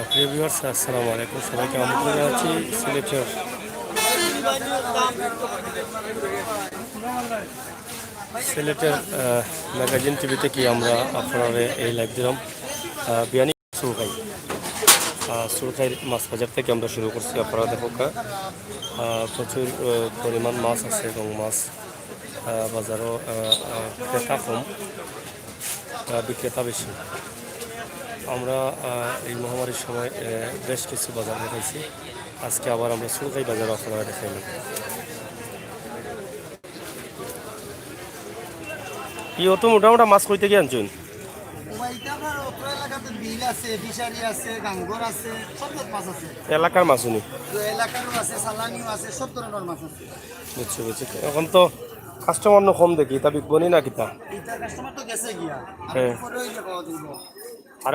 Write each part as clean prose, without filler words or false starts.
প্রিয় ভিউয়ার্স, আসসালামু আলাইকুম। সবাইকে আমন্ত্রণ জানাচ্ছি সিলেটের ম্যাগাজিন টিভিতে কি আমরা আপনারা এই লাইভ দিলাম বিয়ানি সুরখাই মাছ বাজার থেকে আমরা শুরু করছি। আপনারা দেখো প্রচুর পরিমাণ মাছ আছে এবং মাছ বাজারও ক্রেতা কম, বিক্রেতা বেশি। আমরা এই মহামারীর সময় বেশ কিছু বাজার দেখাইছি, আজকে আবার আমরা সুরখাই বাজার আপনারা দেখাইলাম। কি অত মোটামোটা মাছ কইতে গিয়ে আনছুন? এলাকার মাছ উনি বুঝছি বুঝছি। এখন তো কাস্টমার নো কম দেখি, তা বিকবনি না কিতা? হ্যাঁ, আর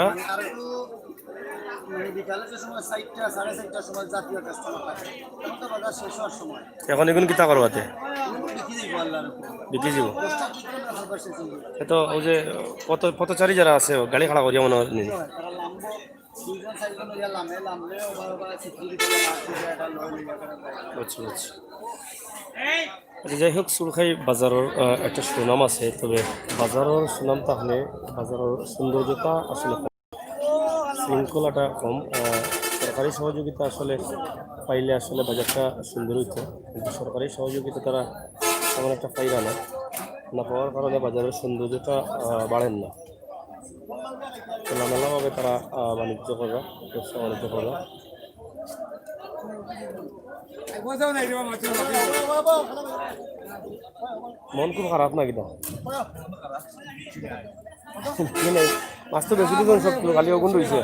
এখন এগুলো কিতা করবাতে বিক্রি যাব? তো ওই যে পথচারী যারা আছে গাড়ি খাড়া করিয়া মনে হয়। আচ্ছা আচ্ছা, যাই হোক, সুরখাই বাজারের একটা সুনাম আছে, তবে বাজারের সুনাম তাহলে বাজারের সৌন্দর্যতা আসলে শৃঙ্খলাটা কম। সরকারি সহযোগিতা আসলে পাইলে আসলে বাজারটা সুন্দর হইতো, কিন্তু সরকারি সহযোগিতা তারা তেমন একটা পাইরা না পাওয়ার কারণে বাজারের সৌন্দর্যটা বাড়েন না। খোলামেলাভাবে তারা বাণিজ্য করা, ব্যবসা বাণিজ্য করা। মন খুব খারাপ না কিনা? মাছ তো বেশি দিন সব খালি অগুন রয়েছে।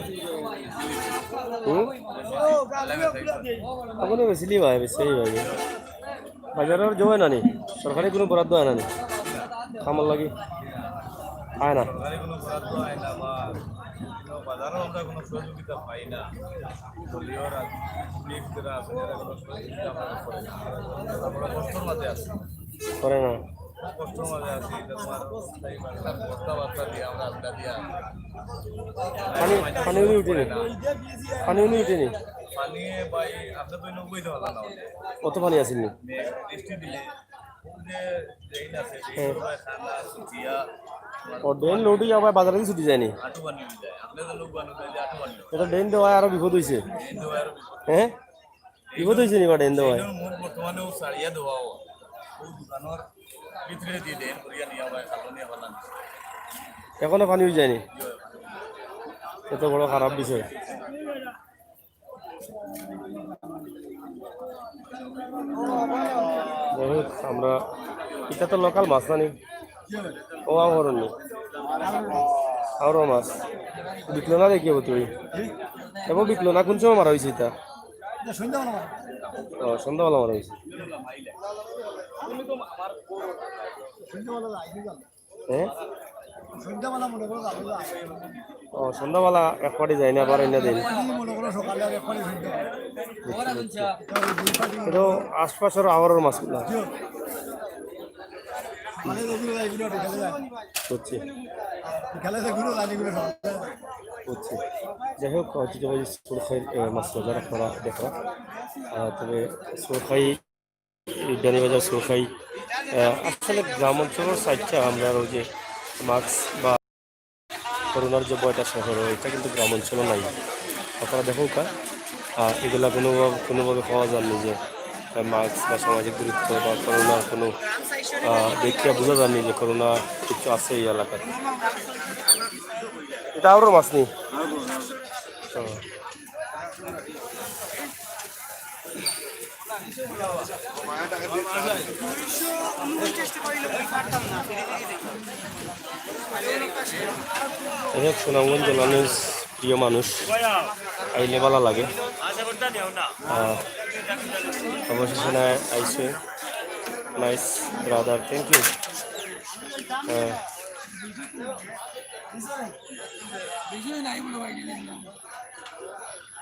ওখানে বেশিলি ভাই, বেশি ভাই বাজারের জয় নানি, সরকারি কোনো বরাদ্দ হয় নানি খামার লাগি হয় না। বাজারও আমরা কোনো সহযোগিতা পাই না। দলীয় রাজনীতিক যারা আছে এরা কোনো সহযোগিতা আমরা করে না, আমরা কষ্টর মাঝে আছি, করে না, কষ্টর মাঝে আছি। তোমার বস্তা দিয়ে আমরা আড্ডা দিয়া পানি উঠেনি, পানি উঠেনি, পানি বাই আপনি তো নব্বই দেওয়া না কত পানি আসেনি বৃষ্টি দিলে যে ড্রেন আছে খানা সুচিয়া ড্রেন লোড হয়ে আবার বাজারে ছুটি যায়নি, আটু পানি যায়। আপনি তো লোক বানু চাইলে আটু পানি এটা ড্রেন দেওয়ায় আরো বিপদ হয়েছে। হ্যাঁ, বিপদ হয়েছে নি বা ড্রেন দেওয়ায়? মুখ বর্তমানে সারিয়া দেওয়াও ও দোকানের ভিতরে দিয়ে ড্রেন করিয়া নিয়ে আবার খালো নিয়ে বানান, এখনো পানি হয়ে যায়নি। এত বড় খারাপ বিষয়। যাই হোক, আমরা এটা তো লোকাল মাছ না নি, ও হরণি আরো মাছ বিকলো না দেখি তুই এবং বিকলো না। কোন সময় মারা হয়েছে এটা? ও, সন্ধ্যাবেলা মারা হয়েছে। হ্যাঁ, ও সন্ধ্যাবেলা এক পাটি যায় না, আবার এনে দিন। এটা আশপাশের আওয়ারের মাছ না বুঝছি বুঝছি। যাই হোক, সুরখাই মাছ বাজার আপনারা দেখা, তবে সুরখাই বিয়ানীবাজার সুরখাই আসলে গ্রাম অঞ্চলের সাইডটা আমরা ওই যে মাস্ক বা করোনার যে বয়টা শহর, এটা কিন্তু গ্রাম অঞ্চলে নাই। আপনারা দেখো এগুলা কোনোভাবে পাওয়া যায়নি যে মাস্ক বা সামাজিক দূরত্ব বা করোনার কোনো দেখিয়া বোঝা যায়নি যে করোনা কিছু আছে এই এলাকায়। এটা আরও মাছ নেই। সুনামগঞ্জ জেলার প্রিয় মানুষ আইলে ভালো লাগে। অবশেষে আইসে নাইস ব্রাদার, থ্যাংক ইউ।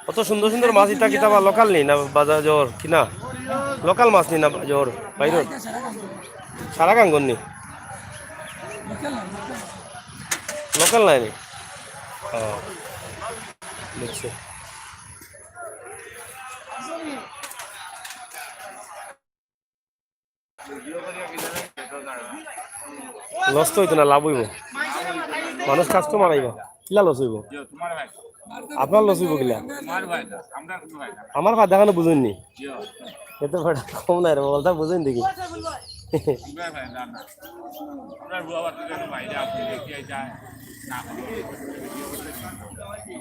কত সুন্দর সুন্দর মাছ, ইটা কিতা বা লোকাল নি না বাজার জ্বর কিনা? লোকাল মাছ নি না জ্বর বাইরের সারা গাঙ্গন নি? লোকাল নাই নি? ও বুঝছি। লস তো হইতো না, লাভ হইব। মানুষ কাস্টমার আইব, কিলা লস হইব? আপনার লস হইব কিলা? আমার ফায়দা কেন বুঝুননি? এত ফায়দা কম নাই রে, বলতা বুঝুন দেখি।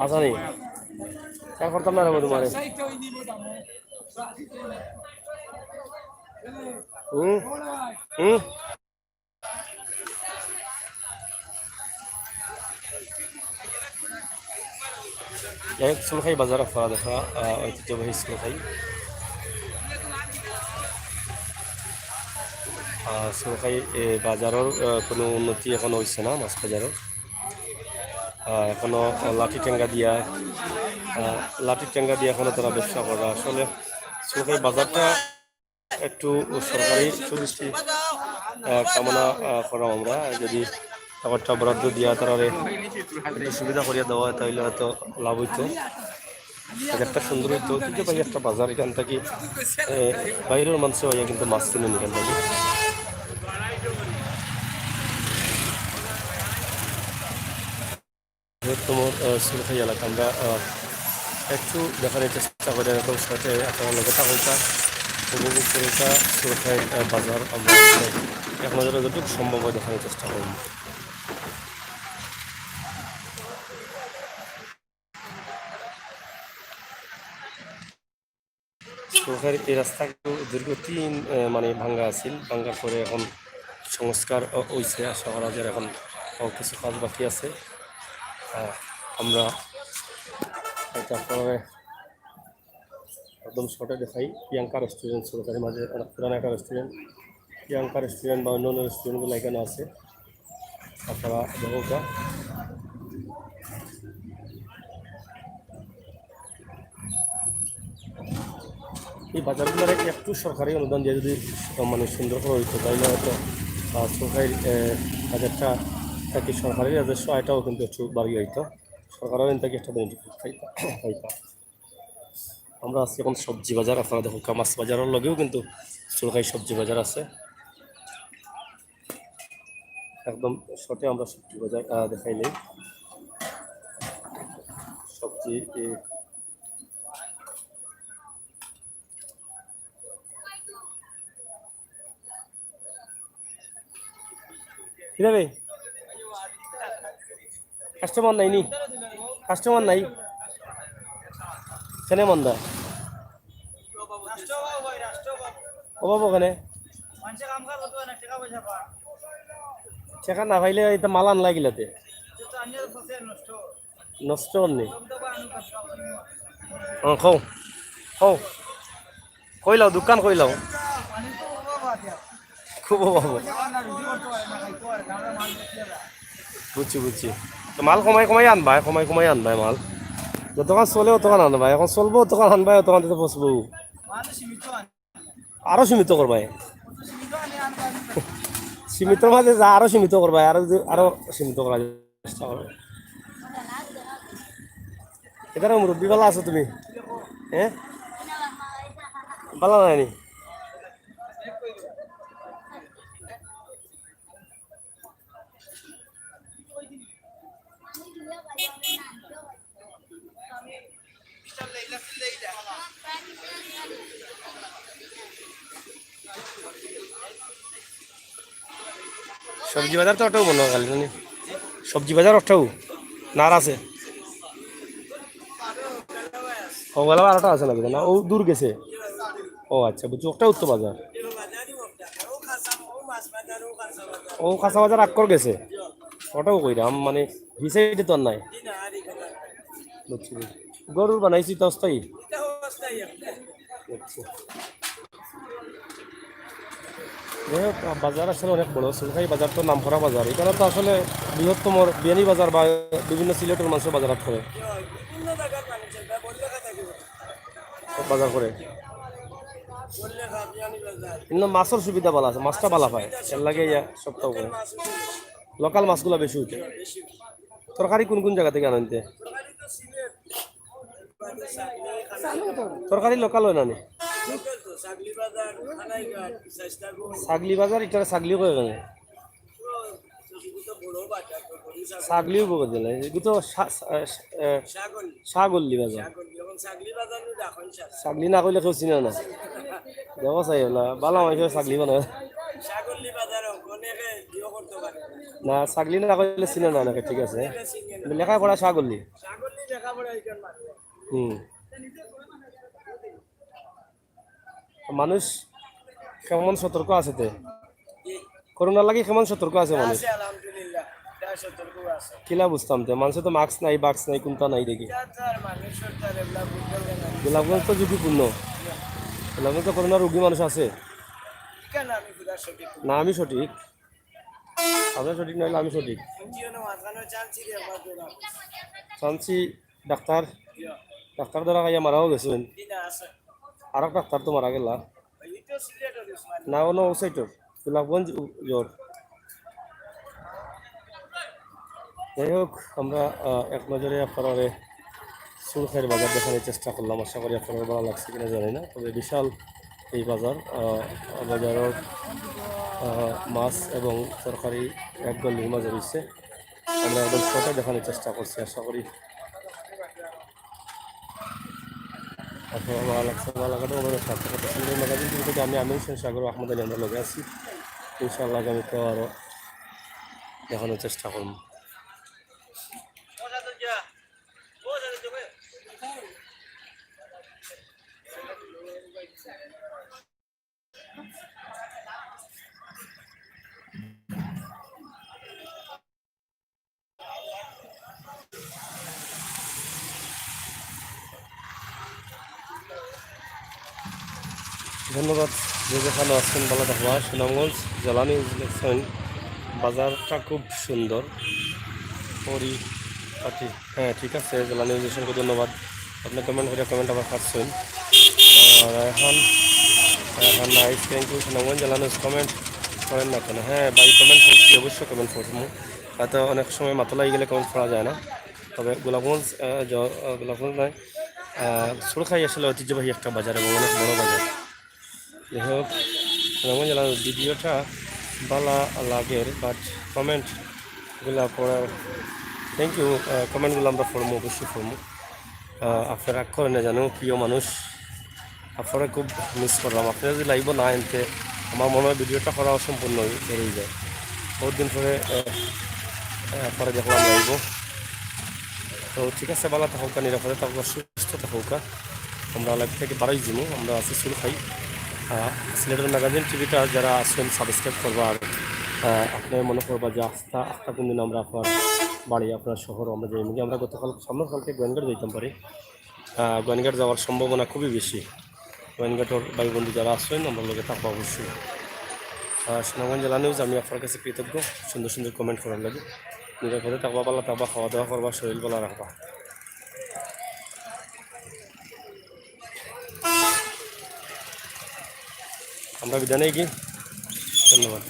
আচ্ছা নি এক করতাম না রে তোমার। হুম হুম এক সুলখাই বাজার আপনারা দেখা ঐতিহ্যবাহী সুলখাই। সুলখাই বাজারের কোনো উন্নতি এখনো হয়েছে না, মাছ বাজারের এখনো লাঠি টেঙ্গা দিয়ে এখনো তারা ব্যবসা করে। আসলে সুলখাই বাজারটা একটু সরকারি সুদৃষ্টি কামনা করা আমরা, যদি ব্যাপারটা বরাদ্দ দিয়া তারা একটু সুবিধা করিয়া দেওয়া হয় তাহলে হয়তো লাভ হইতো, বাজারটা সুন্দর হইতো। কিন্তু ভাই একটা বাজার এখান থেকে বাইরের মানুষ হইয়া কিন্তু মাছ কিনে এখান থেকে। তোমার সুলখাই এলাকা আমরা একটু দেখানোর চেষ্টা করে, এরকম সাথে আপনার লগে থাকা উপভোগ করে সুলখাই বাজার আমরা এক নজরে যতটুকু সম্ভব হয় দেখানোর চেষ্টা করব। সুলখাইর এই রাস্তা দীর্ঘ মানে ভাঙ্গা আছিল, ভাঙ্গার পরে এখন সংস্কার হয়েছে। আশা করা যায় এখন কিছু কাজ বাকি আছে। আমরা তারপরে একদম শর্টে দেখাই প্রিয়াঙ্কা রেস্টুরেন্ট, সুলখাইয়ের মাঝে পুরানো একটা রেস্টুরেন্ট। প্রিয়াঙ্কা রেস্টুরেন্ট বা অন্য রেস্টুরেন্টগুলো এখানে আছে, আপনারা দেখো। এই বাজারগুলোর একটু সরকারি অনুদান দিয়ে যদি মানে সুন্দর করে হইতো তাহলে হয়তো সরকারি বাজারটা থাকি সরকারি রাজস্ব আয়টাও কিন্তু একটু বাড়ি হইতো, সরকারও থেকে একটা বেনিফিট পাইতো। আমরা আছি এখন সবজি বাজার, আপনারা দেখো মাছ বাজারের লগেও কিন্তু সরকারি সবজি বাজার আছে। একদম শর্টে আমরা সবজি বাজার দেখাইলেই সবজি কি যাবে, কাস্টমার নাই নি, কাস্টমার নাই কেন মন্দা অভাব ওখানে শেখা না পাইলে এটা মাল আনলা গিলাতে নষ্ট নেই। খাও খাও কইলাও দোকান কইলাও খুব অভাব। বুঝছি বুঝছি, তো মাল কমাই কমাই আনবাই মাল যতক্ষণ চলে অতক্ষণ আনবাই, এখন চলবো অতক্ষণ আনবাই, অতক্ষণ তো বসবো আরো সীমিত করবাই, সীমিতর মাঝে যা আরো সীমিত করবাই, আরো সীমিত করার চেষ্টা করবে। এখানে মুরব্বী বেলা আছো তুমি? হ্যাঁ বালা নাইনি সবজি বাজার তো ওটাও মনে হয় জানি, সবজি বাজার ওটাও নার আছে ওগুলা 12টা আছে নাকি না, ও দূর গেছে। ও আচ্ছা বুঝছি, ওটা উত্তর বাজার, ও কাঁচা বাজার আক্কর গেছে, ওটাও কইরাম মানে ভিসাইডে তো আর নাই। বুঝছি গরুর বানাইছি তো অস্থায়ী। বুঝছি যাই হোক বাজার আসলে অনেক বড়, সুলখাই বাজার তো নাম করা বাজার, এখানে তো আসলে বৃহত্তম বিয়ানি বাজার বা বিভিন্ন সিলেটের মানুষের বাজার করে বাজার করে। কিন্তু মাছের সুবিধা ভালো আছে, মাছটা ভালো পায় এর লাগে সপ্তাহ করে লোকাল মাছগুলো বেশি উঠে। বেশি তরকারি কোন কোন জায়গা থেকে আনতে? তরকারি তো সিলেট তরকারি লোকাল হয় না নি? লোকাল তো সাগলি বাজার খানাইঘাট চেষ্টাগঞ্জ ছাগলি বাজার এটা ছাগলি কয় কেন? তো বড় বাজার তো বড় ছাগলিও বকে দিলে এগুলো তো ছাগল ছাগল্লি বাজার। ছাগল যখন ছাগলি বাজার নো রাখন ছাগলি না কইলে কেউ চিনে না। দেখো চাই ওলা বালা মানুষের ছাগলি বানায় ছাগলি বাজার অনেকে দিও করতে পারে না, ছাগলি না কইলে চিনে না অনেকে, ঠিক আছে। এটা সিঙ্গেল কিন্তু লেখাপড়া ছাগল্লি। ছাগলি দেখা পড়ে এইখান মানে হুম। মানুষ কেমন সতর্ক আছে তে? করোনা লাগি কেমন সতর্ক আছে মানুষ? আছে আলহামদুলিল্লাহ এটা সতর্ক আছে কিলা বুঝতাম তে মানুষের তো মাস্ক নাই বাক্স নাই কোনটা নাই দেখি। তার মানুষ সরকার এগুলা বুঝতে না গোলাপগঞ্জ তো ঝুঁকিপূর্ণ। গোলাপগঞ্জ তো করোনা রোগী মানুষ আছে। কেন আমি খুদা সঠিক না আমি সঠিক, আপনার সঠিক নইলে আমি সঠিক। জিওনো মাঝখানে চান্সি দিয়ে আমার দৌড়া চান্সি ডাক্তার, ডাক্তার দ্বারা খাইয়া মারাও গেছেন। দিনা আছে আর এক ডাক্তার তো মারা গেলা। এটা সিলেটের উসমান না অন্য ওসাইটর গোলাপগঞ্জ জ্বর। যাই হোক, আমরা এক নজরে আপনারা সুরখাইয়ের বাজার দেখানোর চেষ্টা করলাম। আশা করি আপনাদের ভালো লাগছে কিনা জানি না, তবে বিশাল এই বাজার। বাজারের মাছ এবং তরকারি এক গল্লির মাঝে রয়েছে। আমরা একদম ছোটো দেখানোর চেষ্টা করছি। আশা করি আপনার ভালো লাগছে। ভালো লাগাটা আমাদের সার্থকতা সুন্দর ম্যাগাজিন টিভি থেকে আমি আমির হোসেন সাগর আহমদ আলী আমরা লগে আছি। ইনশাআল্লাহ আগামীতেও আরও দেখানোর চেষ্টা করব। ধন্যবাদ যে যেখানে আছেন ভালো থাকবা। সুনামগঞ্জ জ্বালানি দেখছেন বাজারটা খুব সুন্দর পরিপাটি। হ্যাঁ ঠিক আছে, জ্বালানি ইঞ্জেকশনকে ধন্যবাদ। আপনি কমেন্ট করে কমেন্ট আবার কাটছেন। আর এখন এখন নাইস থ্যাংক ইউ। সুনামগঞ্জ জ্বালানি কমেন্ট করেন না কেন? হ্যাঁ ভাই কমেন্ট করছি, অবশ্যই কমেন্ট করবো। হয়তো অনেক সময় মাথা লাগিয়ে গেলে কমেন্ট করা যায় না। তবে গোলাপগঞ্জ গোলাপগঞ্জ নয়, সুরখাই আসলে ঐতিহ্যবাহী একটা বাজার এবং অনেক বড় বাজার। যাই হোক, সুনামগঞ্জ জেলার ভিডিওটা ভালো লাগের, বাট কমেন্টগুলো পড়ার থ্যাংক ইউ। কমেন্টগুলো আমরা পড়বো, অবশ্যই পড়বো। আপনারা করেন না জানো, প্রিয় মানুষ, আপনারা খুব মিস করলাম। আপনারা যদি লাইভ না আনতে আমার মনে হয় ভিডিওটা করা অসম্পূর্ণ বেরিয়ে যায়। বহুত দিন পরে আপনারা দেখলাম লাইভ। তো ঠিক আছে, ভালো থাকুক, নিরাপদে থাকুক, সুস্থ থাকুক। আমরা লাইভ থেকে বাড়াই যাবো। আমরা আছি সুরখাই। সিলেটের ম্যাগাজিন টিভিটা যারা আসবেন সাবস্ক্রাইব করবা। আর আপনার মনে করবা যে আস্থা কোন দিন আমরা আপনার বাড়ি আপনার শহর আমরা যাই। আমরা গতকাল সামনের কালকে গোয়েনঘাট যেতাম পারি। গোয়েনঘাট যাওয়ার সম্ভাবনা খুবই বেশি। গোয়েনঘাটের ভাই বন্ধু যারা আসবেন আমরা লোকে থাকবো অবশ্যই। সুনামগঞ্জ জেলা নিউজ আমি আপনার কাছে কৃতজ্ঞ। সুন্দর সুন্দর কমেন্ট করার লাগে। নিরাপদে থাকবা, পাল্লা থাকবা, খাওয়া দাওয়া করবা, শরীর ভালো রাখবা। আমরা বিদায় নেই কি? ধন্যবাদ।